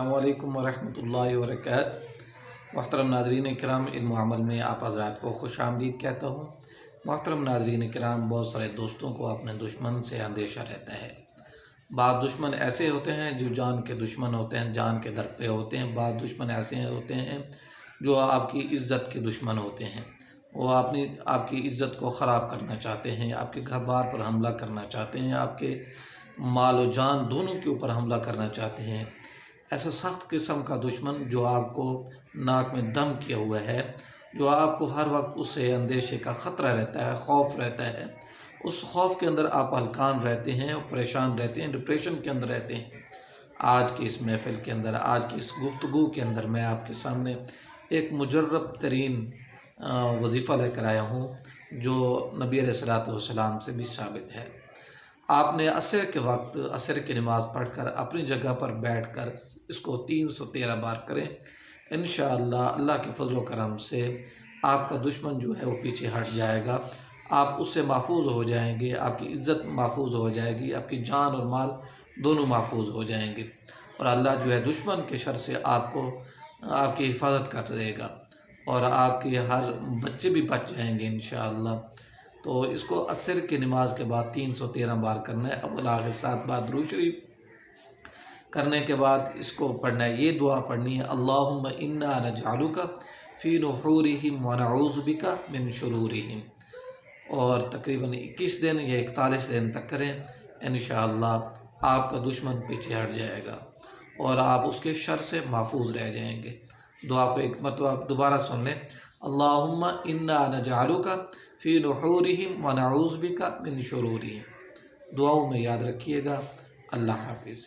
अस्सलामुअलैकुम वरहमतुल्लाहि वबरकातुहू। मोहतरम नाज़रीन किराम, इल्म अमल में आप हज़रात को खुशामदीद कहता हूँ। मोहतरम नाज़रीन किराम, बहुत सारे दोस्तों को अपने दुश्मन से अंदेशा रहता है। बाज़ दुश्मन ऐसे होते हैं जो जान के दुश्मन होते हैं, जान के दर पे होते हैं। बाज़ दुश्मन ऐसे होते हैं जो आपकी इज़्ज़त के दुश्मन होते हैं। वो आपकी इज़्ज़त को ख़राब करना चाहते हैं, आपके घर बार पर हमला करना चाहते हैं, आपके माल और जान दोनों के ऊपर हमला करना चाहते हैं। ऐसा सख्त किस्म का दुश्मन जो आपको नाक में दम किया हुआ है, जो आपको हर वक्त उससे अंदेशे का ख़तरा रहता है, खौफ रहता है। उस खौफ के अंदर आप हलकान रहते हैं, परेशान रहते हैं, डिप्रेशन के अंदर रहते हैं। आज की इस महफ़िल के अंदर, आज की इस गुफ्तगू के अंदर मैं आपके सामने एक मुजर्रब तरीन वजीफ़ा लेकर आया हूँ जो नबी अलैहिस्सलाम से भी साबित है। आपने असर के वक्त असर की नमाज़ पढ़कर अपनी जगह पर बैठकर इसको 313 बार करें। इंशाअल्लाह अल्लाह के फजल व करम से आपका दुश्मन जो है वो पीछे हट जाएगा, आप उससे महफूज हो जाएंगे, आपकी इज़्ज़त महफूज हो जाएगी, आपकी जान और माल दोनों महफूज हो जाएंगे और अल्लाह जो है दुश्मन के शर से आपको आपकी हिफाजत कर देगा और आपके हर बच्चे भी बच जाएंगे इंशाअल्लाह। तो इसको असर की नमाज के बाद 313 बार करना है। अव्वल आखिर 7 बार दुरूद शरीफ करने के बाद इसको पढ़ना है। ये दुआ पढ़नी है, अल्लाहुम्मा इन्ना नजअलुका फ़ी नुहूरिहिम व नऊज़ु बिका मिन शुरूरिहिम। और तकरीबन 21 दिन या 41 दिन तक करें। इंशाअल्लाह आपका दुश्मन पीछे हट जाएगा और आप उसके शर से महफूज रह जाएंगे। दुआ को एक मरतबा दोबारा सुन लें, अल्लाहुम्मा इन्ना नजअलुका फ़ी नुहूरिहिम व नऊज़ु बिका मिन शुरूरिहिम। दुआओं में याद रखिएगा। अल्लाह हाफ़िज़।